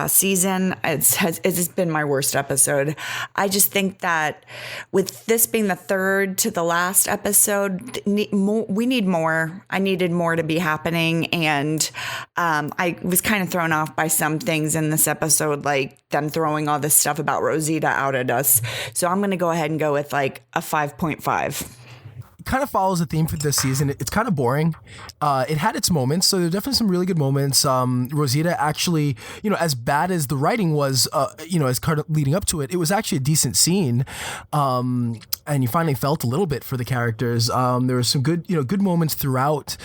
season, it's been my worst episode. I just think that with this being the third to the last episode, we need more. I needed more to be happening, and I was kind of thrown off by some things in this episode, like them throwing all this stuff about Rosita out at us. So I'm going to go ahead and go with like a 5.5. Kind of follows the theme for this season. It's kind of boring. It had its moments, so there are definitely some really good moments. Rosita actually, as bad as the writing was, as kind of leading up to it, it was actually a decent scene. And you finally felt a little bit for the characters. There were some good moments throughout.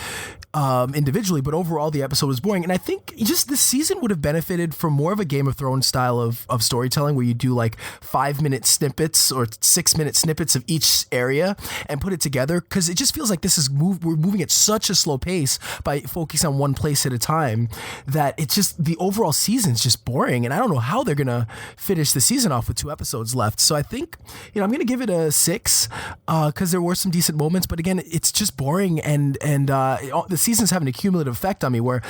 Individually, but overall the episode was boring. And I think just this season would have benefited from more of a Game of Thrones style of storytelling where you do like 5-minute snippets or 6-minute snippets of each area and put it together, because it just feels like we're moving at such a slow pace by focusing on one place at a time that it's just the overall season's just boring. And I don't know how they're gonna finish the season off with 2 episodes left. So I think I'm gonna give it a 6 because there were some decent moments, but again, it's just boring and the season's having a cumulative effect on me where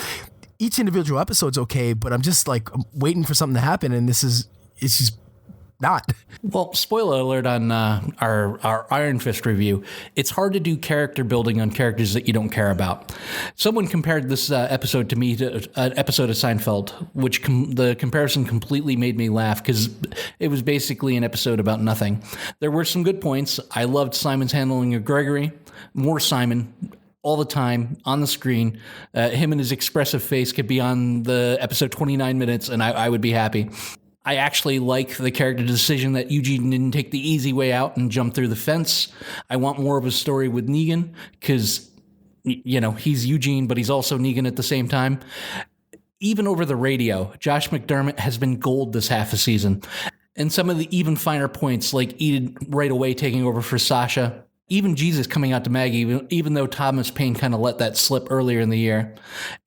each individual episode's okay, but I'm just like waiting for something to happen, and it's just not. Well, spoiler alert on our Iron Fist review. It's hard to do character building on characters that you don't care about. Someone compared this episode to me to an episode of Seinfeld, which the comparison completely made me laugh because it was basically an episode about nothing. There were some good points. I loved Simon's handling of Gregory. More Simon. All the time on the screen. Him and his expressive face could be on the episode 29 minutes and I would be happy. I actually like the character decision that Eugene didn't take the easy way out and jump through the fence. I want more of a story with Negan because, he's Eugene, but he's also Negan at the same time. Even over the radio, Josh McDermott has been gold this half a season. And some of the even finer points, like Enid right away taking over for Sasha, even Jesus coming out to Maggie, even though Thomas Paine kind of let that slip earlier in the year.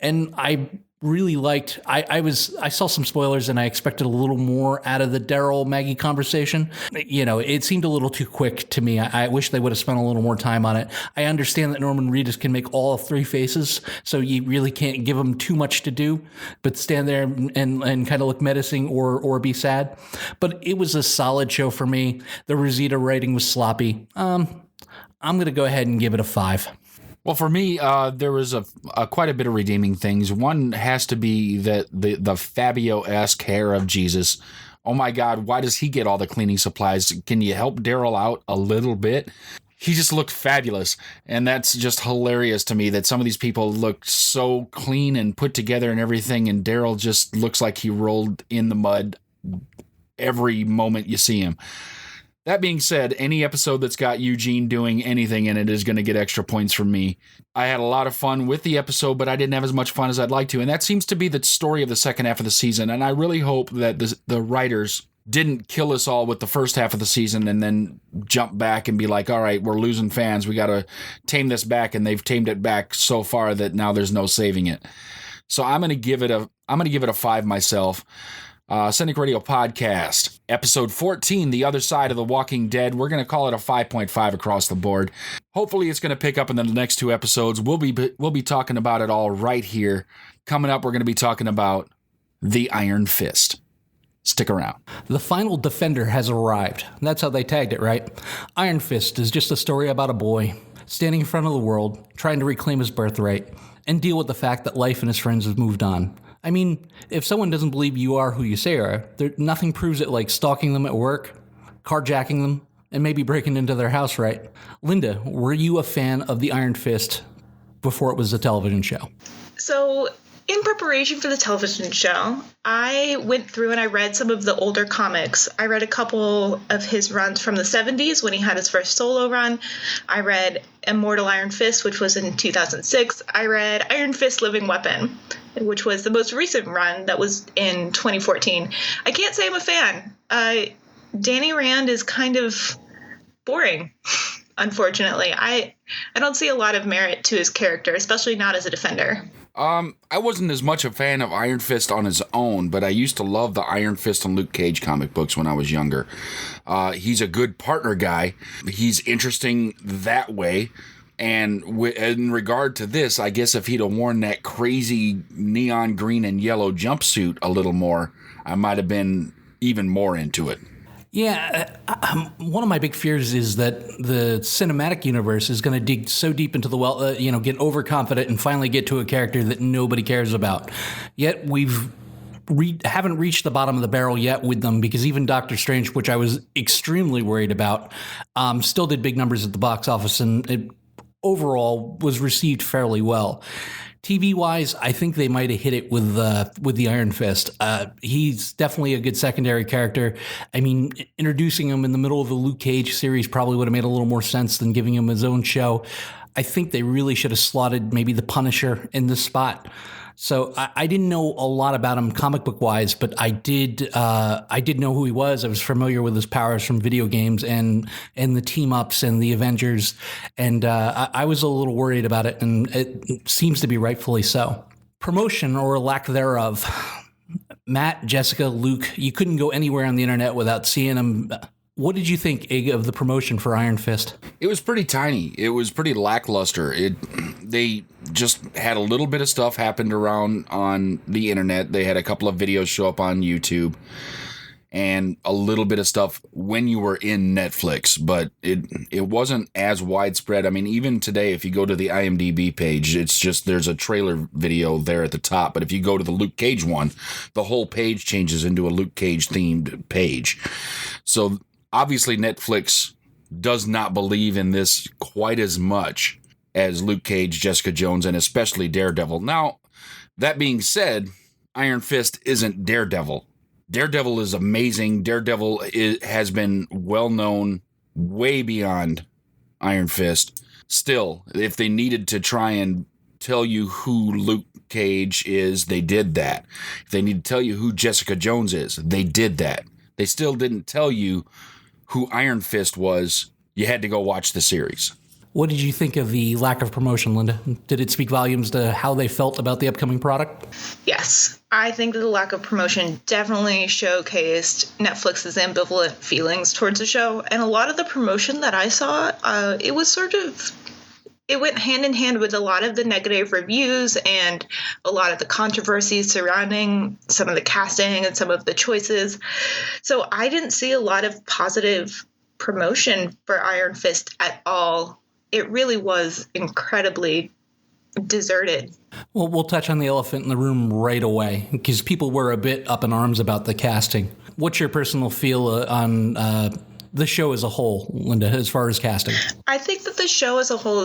And I really liked, I saw some spoilers and I expected a little more out of the Daryl Maggie conversation. It seemed a little too quick to me. I wish they would have spent a little more time on it. I understand that Norman Reedus can make all 3 faces, so you really can't give him too much to do, but stand there and kind of look menacing or be sad. But it was a solid show for me. The Rosita writing was sloppy. I'm going to go ahead and give it a 5. Well, for me, there was quite a bit of redeeming things. One has to be that the Fabio-esque hair of Jesus. Oh my God, why does he get all the cleaning supplies? Can you help Daryl out a little bit? He just looked fabulous. And that's just hilarious to me that some of these people look so clean and put together and everything. And Daryl just looks like he rolled in the mud every moment you see him. That being said, any episode that's got Eugene doing anything in it is going to get extra points from me. I had a lot of fun with the episode, but I didn't have as much fun as I'd like to. And that seems to be the story of the second half of the season. And I really hope that the writers didn't kill us all with the first half of the season and then jump back and be like, all right, we're losing fans. We got to tame this back. And they've tamed it back so far that now there's no saving it. So I'm going to give it a 5 myself. Cynic Radio Podcast, episode 14, The Other Side of the Walking Dead. We're going to call it a 5.5 across the board. hopefully it's going to pick up in the next 2 episodes. We'll be talking about it all right here. Coming up, we're going to be talking about the Iron Fist. Stick around. The final defender has arrived. That's how they tagged it, right? Iron Fist is just a story about a boy standing in front of the world, trying to reclaim his birthright, and deal with the fact that life and his friends have moved on. I mean, if someone doesn't believe you are who you say you are, nothing proves it like stalking them at work, carjacking them, and maybe breaking into their house, right? Linda, were you a fan of the Iron Fist before it was a television show? So, in preparation for the television show, I went through and I read some of the older comics. I read a couple of his runs from the 70s when he had his first solo run. I read Immortal Iron Fist, which was in 2006. I read Iron Fist Living Weapon, which was the most recent run that was in 2014. I can't say I'm a fan. Danny Rand is kind of boring, unfortunately. I don't see a lot of merit to his character, especially not as a defender. I wasn't as much a fan of Iron Fist on his own, but I used to love the Iron Fist and Luke Cage comic books when I was younger. He's a good partner guy. He's interesting that way. And in regard to this, I guess if he'd have worn that crazy neon green and yellow jumpsuit a little more, I might have been even more into it. Yeah, one of my big fears is that the cinematic universe is going to dig so deep into the well, get overconfident and finally get to a character that nobody cares about. Yet haven't reached the bottom of the barrel yet with them, because even Doctor Strange, which I was extremely worried about, still did big numbers at the box office, and it overall was received fairly well. TV-wise, I think they might have hit it with the Iron Fist. He's definitely a good secondary character. I mean, introducing him in the middle of the Luke Cage series probably would have made a little more sense than giving him his own show. I think they really should have slotted maybe the Punisher in this spot. So I didn't know a lot about him comic book wise, but I did know who he was. I was familiar with his powers from video games and the team ups and the Avengers, and I was a little worried about it, and it seems to be rightfully so. Promotion or lack thereof. Matt, Jessica, Luke, you couldn't go anywhere on the internet without seeing them. What did you think, Ig, of the promotion for Iron Fist? It was pretty tiny. It was pretty lackluster. They just had a little bit of stuff happened around on the internet. They had a couple of videos show up on YouTube and a little bit of stuff when you were in Netflix, but it wasn't as widespread. I mean, even today, if you go to the IMDb page, it's just there's a trailer video there at the top. But if you go to the Luke Cage one, the whole page changes into a Luke Cage themed page. So obviously, Netflix does not believe in this quite as much as Luke Cage, Jessica Jones, and especially Daredevil. Now, that being said, Iron Fist isn't Daredevil. Daredevil is amazing. Daredevil has been well known way beyond Iron Fist. Still, if they needed to try and tell you who Luke Cage is, they did that. If they need to tell you who Jessica Jones is, they did that. They still didn't tell you who Iron Fist was. You had to go watch the series. What did you think of the lack of promotion, Linda? Did it speak volumes to how they felt about the upcoming product? Yes. I think that the lack of promotion definitely showcased Netflix's ambivalent feelings towards the show. And a lot of the promotion that I saw, it went hand in hand with a lot of the negative reviews and a lot of the controversies surrounding some of the casting and some of the choices. So I didn't see a lot of positive promotion for Iron Fist at all. It really was incredibly deserted. Well, we'll touch on the elephant in the room right away, because people were a bit up in arms about the casting. What's your personal feel on the show as a whole, Linda, as far as casting? I think that the show as a whole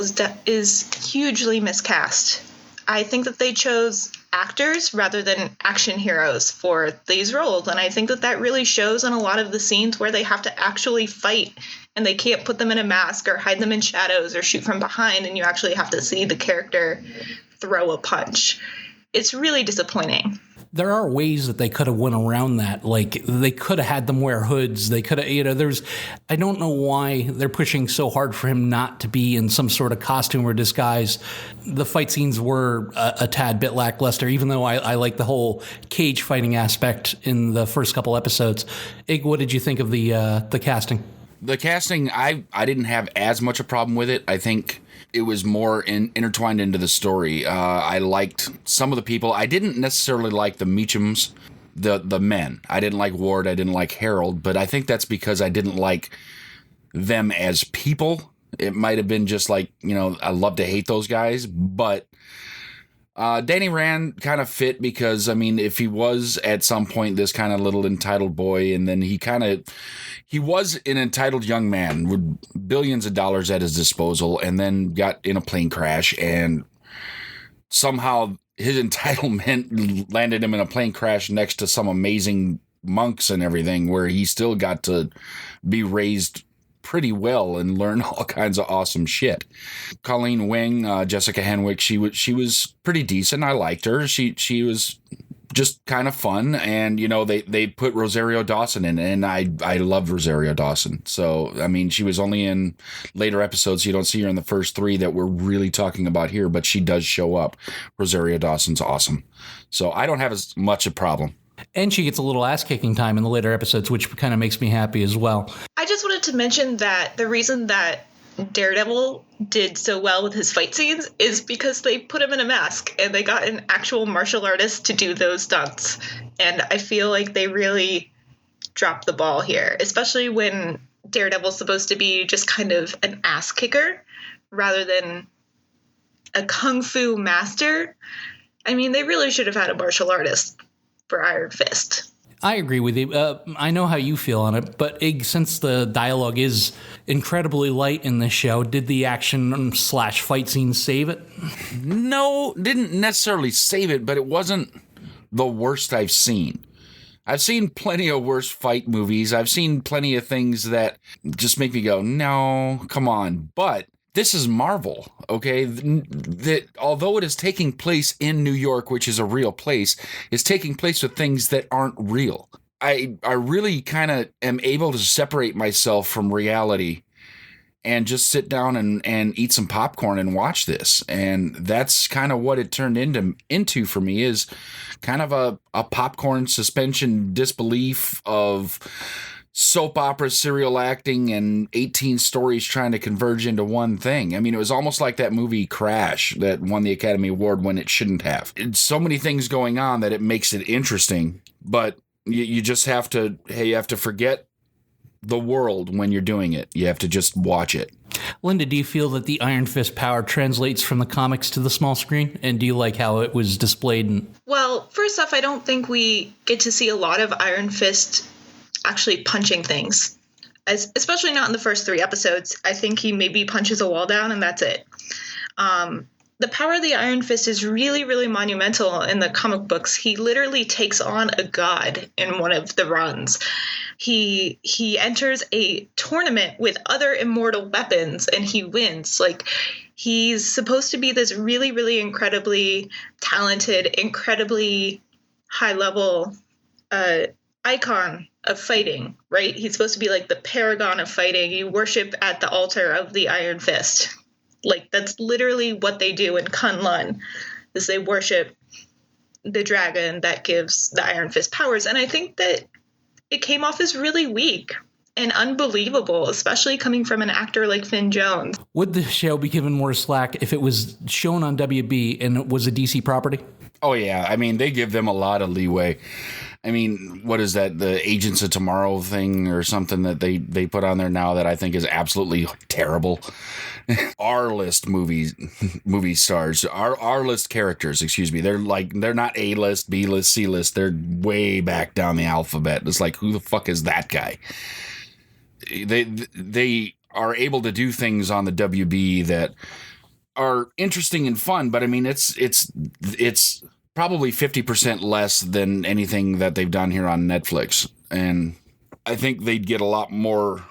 is hugely miscast. I think that they chose actors rather than action heroes for these roles. And I think that really shows in a lot of the scenes where they have to actually fight and they can't put them in a mask or hide them in shadows or shoot from behind. And you actually have to see the character throw a punch. It's really disappointing. There are ways that they could have went around that. Like, they could have had them wear hoods. They could have, I don't know why they're pushing so hard for him not to be in some sort of costume or disguise. The fight scenes were a tad bit lackluster, even though I like the whole cage fighting aspect in the first couple episodes. Ig, what did you think of the casting? The casting, I didn't have as much a problem with it. I think it was more intertwined into the story. I liked some of the people. I didn't necessarily like the Meachums, the men. I didn't like Ward. I didn't like Harold. But I think that's because I didn't like them as people. It might have been just like, I love to hate those guys. But Danny Rand kind of fit because, if he was at some point this kind of little entitled boy, and then he was an entitled young man with billions of dollars at his disposal, and then got in a plane crash, and somehow his entitlement landed him in a plane crash next to some amazing monks and everything, where he still got to be raised pretty well and learn all kinds of awesome shit. Colleen Wing, Jessica Henwick, she was pretty decent. I liked her. She was just kind of fun, and they put Rosario Dawson in, and I loved Rosario Dawson. So she was only in later episodes. You don't see her in the first 3 that we're really talking about here, but she does show up. Rosario Dawson's awesome. So I don't have as much a problem. And she gets a little ass-kicking time in the later episodes, which kind of makes me happy as well. I just wanted to mention that the reason that Daredevil did so well with his fight scenes is because they put him in a mask and they got an actual martial artist to do those stunts. And I feel like they really dropped the ball here, especially when Daredevil's supposed to be just kind of an ass kicker rather than a kung fu master. They really should have had a martial artist for Iron Fist. I agree with you. I know how you feel on it, but Ig, since the dialogue is incredibly light in this show, did the action / fight scenes save it? No, didn't necessarily save it, but it wasn't the worst I've seen. I've seen plenty of worse fight movies. I've seen plenty of things that just make me go, no, come on. But this is Marvel, okay? That although it is taking place in New York, which is a real place, is taking place with things that aren't real. I really kind of am able to separate myself from reality and just sit down and eat some popcorn and watch this. And that's kind of what it turned into for me, is kind of a popcorn suspension disbelief of soap opera, serial acting, and 18 stories trying to converge into one thing. It was almost like that movie Crash that won the Academy Award when it shouldn't have. It's so many things going on that it makes it interesting, but you just have to forget the world when you're doing it. You have to just watch it. Linda, do you feel that the Iron Fist power translates from the comics to the small screen? And do you like how it was displayed? Well, first off, I don't think we get to see a lot of Iron Fist actually punching things, especially not in the first 3 episodes. I think he maybe punches a wall down and that's it. The power of the Iron Fist is really, really monumental in the comic books. He literally takes on a god in one of the runs. He enters a tournament with other immortal weapons and he wins. He's supposed to be this really, really incredibly talented, incredibly high-level icon of fighting, right? He's supposed to be like the paragon of fighting. You worship at the altar of the Iron Fist. That's literally what they do in Kunlun, is they worship the dragon that gives the Iron Fist powers. And I think that it came off as really weak and unbelievable, especially coming from an actor like Finn Jones. Would the show be given more slack if it was shown on WB and it was a DC property? Oh, yeah. They give them a lot of leeway. What is that? The Agents of Tomorrow thing or something that they put on there now that I think is absolutely terrible. R-list movie stars, R-list characters, excuse me. They're not A-list, B-list, C-list. They're way back down the alphabet. It's like, who the fuck is that guy? They are able to do things on the WB that are interesting and fun, but it's probably 50% less than anything that they've done here on Netflix. And I think they'd get a lot more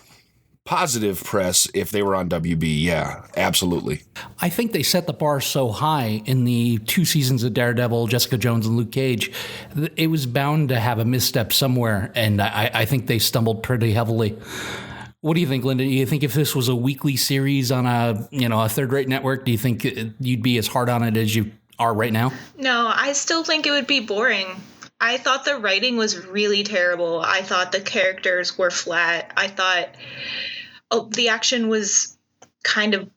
positive press if they were on WB. Yeah, absolutely. I think they set the bar so high in the 2 seasons of Daredevil, Jessica Jones, and Luke Cage, it was bound to have a misstep somewhere. And I think they stumbled pretty heavily. What do you think, Linda? Do you think if this was a weekly series on a third-rate network, do you think you'd be as hard on it as you are right now? No, I still think it would be boring. I thought the writing was really terrible. I thought the characters were flat. I thought the action was kind of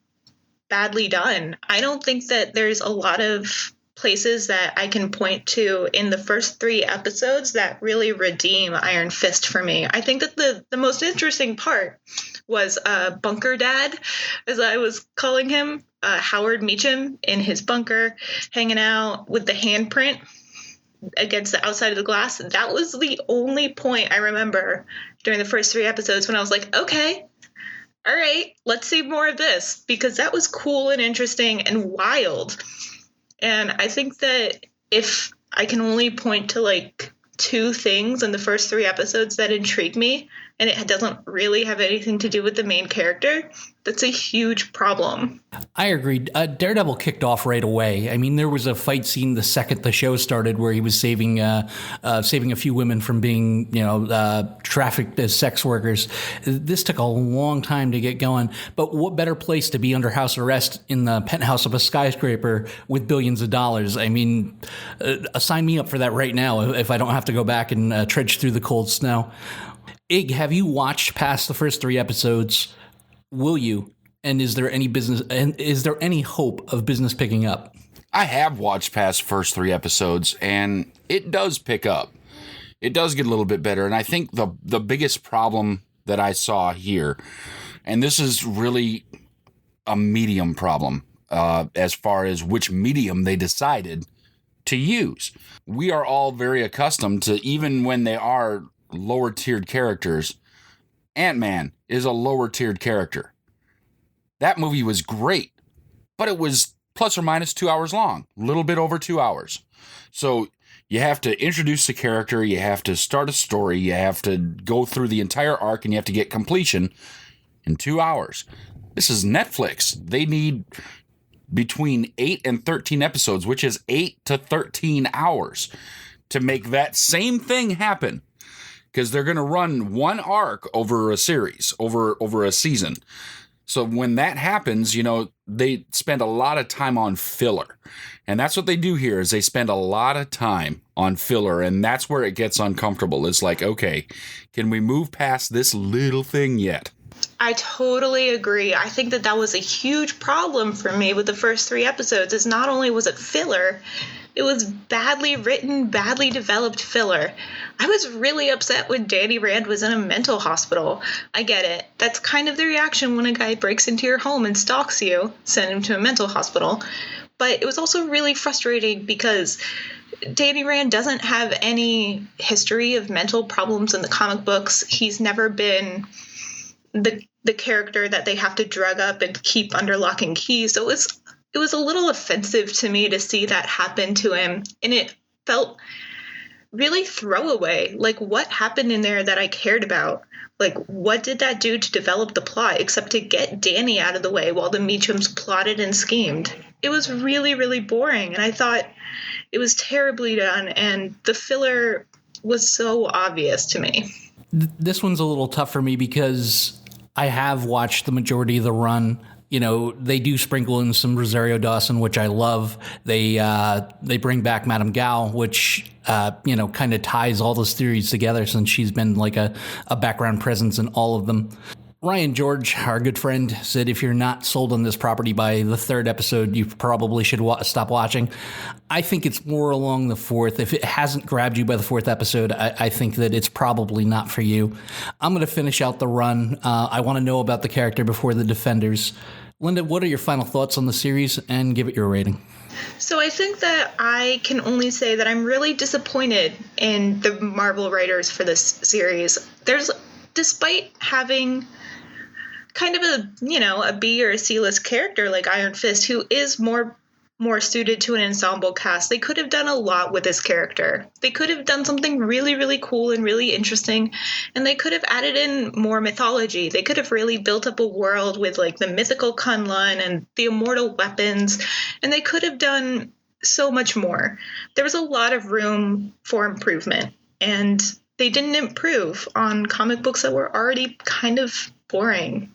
badly done. I don't think that there's a lot of places that I can point to in the first 3 episodes that really redeem Iron Fist for me. I think that the most interesting part was Bunker Dad, as I was calling him, Howard Meacham in his bunker, hanging out with the handprint against the outside of the glass. That was the only point I remember during the first 3 episodes when I was like, okay, all right, let's see more of this, because that was cool and interesting and wild. And I think that if I can only point to like 2 things in the first 3 episodes that intrigue me, and it doesn't really have anything to do with the main character, that's a huge problem. I agree. Daredevil kicked off right away. I mean, there was a fight scene the second the show started where he was saving a few women from being, trafficked as sex workers. This took a long time to get going. But what better place to be under house arrest in the penthouse of a skyscraper with billions of dollars? I mean, sign me up for that right now if I don't have to go back and trudge through the cold snow. Ig, have you watched past the first 3 episodes? Will you? And is there any hope of business picking up? I have watched past first 3 episodes, and it does pick up. It does get a little bit better, and I think the biggest problem that I saw here, and this is really a medium problem as far as which medium they decided to use. We are all very accustomed to, even when they are lower tiered characters, Ant-Man is a lower tiered character. That movie was great, but it was plus or minus 2 hours long, a little bit over 2 hours. So you have to introduce the character, you have to start a story, you have to go through the entire arc, and you have to get completion in 2 hours. This is Netflix. They need between 8 and 13 episodes, which is 8 to 13 hours, to make that same thing happen. Because they're going to run one arc over a series, over a season. So when that happens, they spend a lot of time on filler. And that's what they do here, is they spend a lot of time on filler. And that's where it gets uncomfortable. It's like, okay, can we move past this little thing yet? I totally agree. I think that was a huge problem for me with the first 3 episodes, is not only was it filler, it was badly written, badly developed filler. I was really upset when Danny Rand was in a mental hospital. I get it. That's kind of the reaction when a guy breaks into your home and stalks you, send him to a mental hospital. But it was also really frustrating because Danny Rand doesn't have any history of mental problems in the comic books. He's never been the character that they have to drug up and keep under lock and key. So it was a little offensive to me to see that happen to him. And it felt really throwaway. Like, what happened in there that I cared about? Like, what did that do to develop the plot except to get Danny out of the way while the Meachams plotted and schemed? It was really, really boring. And I thought it was terribly done. And the filler was so obvious to me. This one's a little tough for me because I have watched the majority of the run. They do sprinkle in some Rosario Dawson, which I love. They bring back Madame Gao, which, kind of ties all those theories together since she's been like a background presence in all of them. Ryan George, our good friend, said if you're not sold on this property by the 3rd episode, you probably should stop watching. I think it's more along the 4th. If it hasn't grabbed you by the 4th episode, I think that it's probably not for you. I'm going to finish out the run. I want to know about the character before the Defenders. Linda, what are your final thoughts on the series, and give it your rating? So I think that I can only say that I'm really disappointed in the Marvel writers for this series. Despite having kind of a B or a C-list character like Iron Fist, who is more suited to an ensemble cast, they could have done a lot with this character. They could have done something really, really cool and really interesting, and they could have added in more mythology. They could have really built up a world with like the mythical Kunlun and the immortal weapons, and they could have done so much more. There was a lot of room for improvement, and they didn't improve on comic books that were already kind of boring.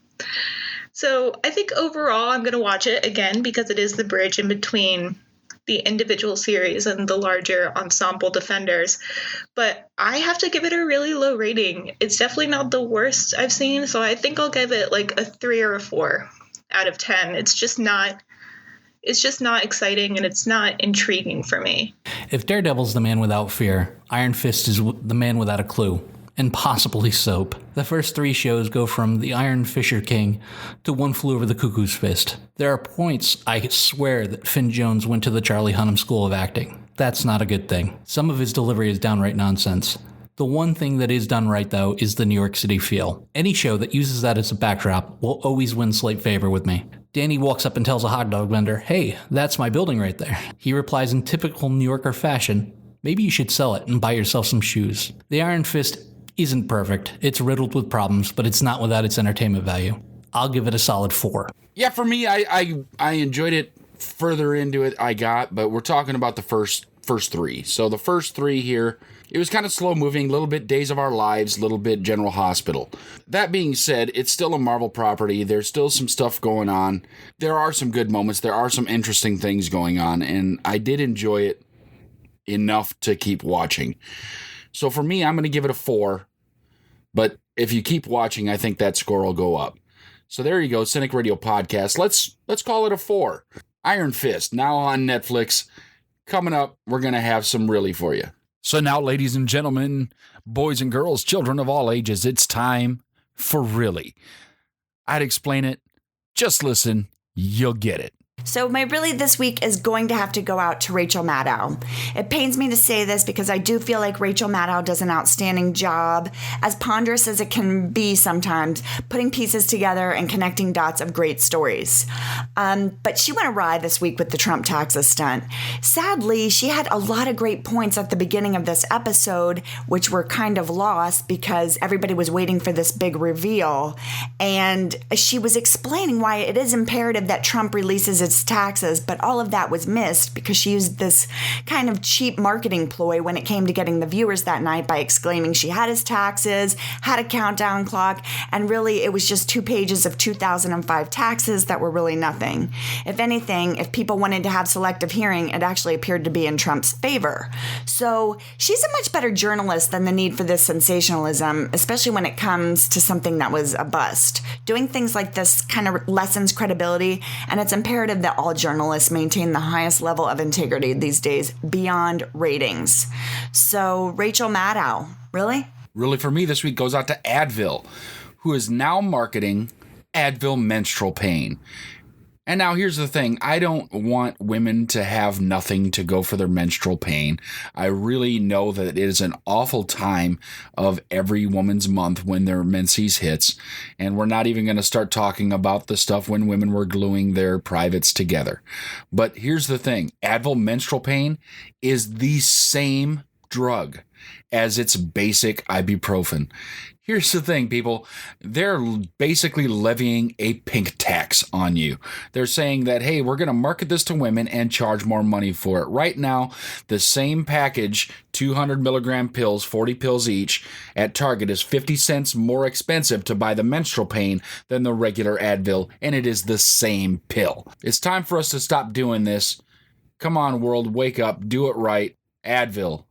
So I think overall I'm going to watch it again because it is the bridge in between the individual series and the larger ensemble Defenders, but I have to give it a really low rating. It's definitely not the worst I've seen, so I think I'll give it like a 3 or a 4 out of 10. It's just not exciting, and it's not intriguing for me. If Daredevil's the man without fear, Iron Fist is the man without a clue. And possibly soap. The first 3 shows go from The Iron Fisher King to One Flew Over the Cuckoo's Fist. There are points I swear that Finn Jones went to the Charlie Hunnam School of Acting. That's not a good thing. Some of his delivery is downright nonsense. The one thing that is done right, though, is the New York City feel. Any show that uses that as a backdrop will always win slight favor with me. Danny walks up and tells a hot dog vendor, "Hey, that's my building right there." He replies in typical New Yorker fashion, "Maybe you should sell it and buy yourself some shoes." The Iron Fist isn't perfect. It's riddled with problems, but it's not without its entertainment value. I'll give it a solid 4. Yeah, for me, I enjoyed it. Further into it but we're talking about the first 3. So the first 3 here, it was kind of slow moving, a little bit Days of Our Lives, a little bit General Hospital. That being said, it's still a Marvel property. There's still some stuff going on. There are some good moments. There are some interesting things going on, and I did enjoy it enough to keep watching. So for me, I'm going to give it a 4. But if you keep watching, I think that score will go up. So there you go, Cynic Radio Podcast. Let's call it a 4. Iron Fist, now on Netflix. Coming up, we're going to have some really for you. So now, ladies and gentlemen, boys and girls, children of all ages, it's time for really. I'd explain it. Just listen. You'll get it. So my really this week is going to have to go out to Rachel Maddow. It pains me to say this because I do feel like Rachel Maddow does an outstanding job, as ponderous as it can be sometimes, putting pieces together and connecting dots of great stories. But she went awry this week with the Trump taxes stunt. Sadly, she had a lot of great points at the beginning of this episode, which were kind of lost because everybody was waiting for this big reveal. And she was explaining why it is imperative that Trump releases its taxes, but all of that was missed because she used this kind of cheap marketing ploy when it came to getting the viewers that night by exclaiming she had his taxes, had a countdown clock, and really it was just 2 pages of 2005 taxes that were really nothing. If anything, if people wanted to have selective hearing, it actually appeared to be in Trump's favor. So she's a much better journalist than the need for this sensationalism, especially when it comes to something that was a bust. Doing things like this kind of lessens credibility, and it's imperative that all journalists maintain the highest level of integrity these days beyond ratings. So, Rachel Maddow, really? Really for me this week goes out to Advil, who is now marketing Advil menstrual pain. And now here's the thing. I don't want women to have nothing to go for their menstrual pain. I really know that it is an awful time of every woman's month when their menses hits. And we're not even going to start talking about the stuff when women were gluing their privates together. But here's the thing. Advil menstrual pain is the same drug as its basic ibuprofen. Here's the thing, people. They're basically levying a pink tax on you. They're saying that, hey, we're going to market this to women and charge more money for it. Right now, the same package, 200 milligram pills, 40 pills each, at Target is 50 cents more expensive to buy the menstrual pain than the regular Advil, and it is the same pill. It's time for us to stop doing this. Come on, world, wake up, do it right. Advil.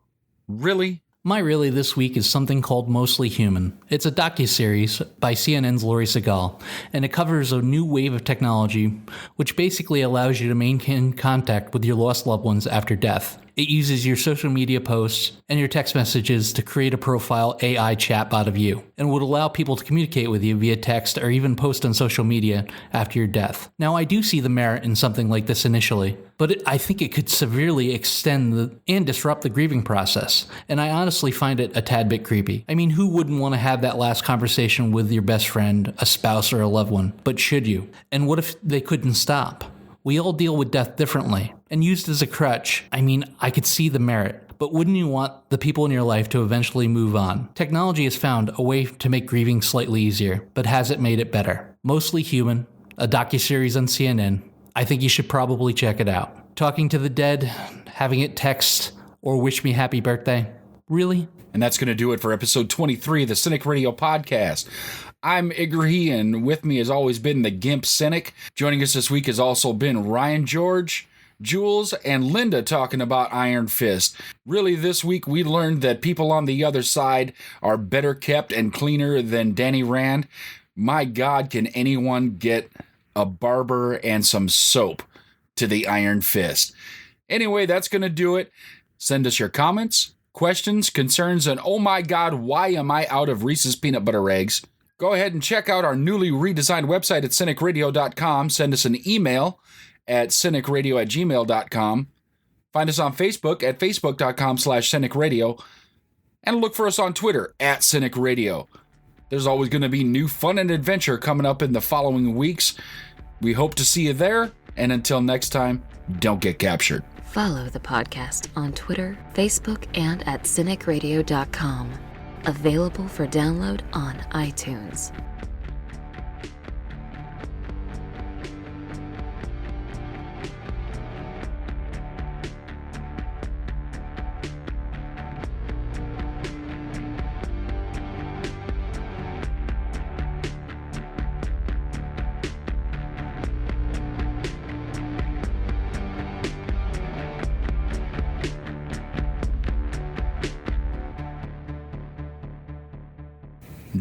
Really? My really this week is something called Mostly Human. It's a docuseries by CNN's Lori Segal, and it covers a new wave of technology which basically allows you to maintain contact with your lost loved ones after death. It uses your social media posts and your text messages to create a profile AI chatbot of you, and would allow people to communicate with you via text or even post on social media after your death. Now, I do see the merit in something like this initially, but I think it could severely extend and disrupt the grieving process, and I honestly find it a tad bit creepy. I mean, who wouldn't want to have that last conversation with your best friend, a spouse, or a loved one? But should you? And what if they couldn't stop? We all deal with death differently, and used as a crutch, I mean, I could see the merit. But wouldn't you want the people in your life to eventually move on? Technology has found a way to make grieving slightly easier, but has it made it better? Mostly Human, a docuseries on CNN. I think you should probably check it out. Talking to the dead, having it text, or wish me happy birthday. Really? And that's going to do it for episode 23 of the Cynic Radio Podcast. I'm Igor, and with me has always been the Gimp Cynic. Joining us this week has also been Ryan George. Jules and Linda talking about Iron Fist. Really, this week we learned that people on the other side are better kept and cleaner than Danny Rand. My God, can anyone get a barber and some soap to the Iron Fist? Anyway, that's going to do it. Send us your comments, questions, concerns, and oh my God, why am I out of Reese's peanut butter eggs? Go ahead and check out our newly redesigned website at cynicradio.com. Send us an email at cynicradio@gmail.com. Find us on Facebook at facebook.com/cynicradio. And look for us on Twitter at cynicradio. There's always going to be new fun and adventure coming up in the following weeks. We hope to see you there. And until next time, don't get captured. Follow the podcast on Twitter, Facebook, and at cynicradio.com. Available for download on iTunes.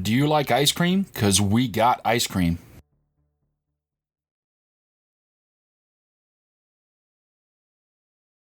Do you like ice cream? 'Cause we got ice cream.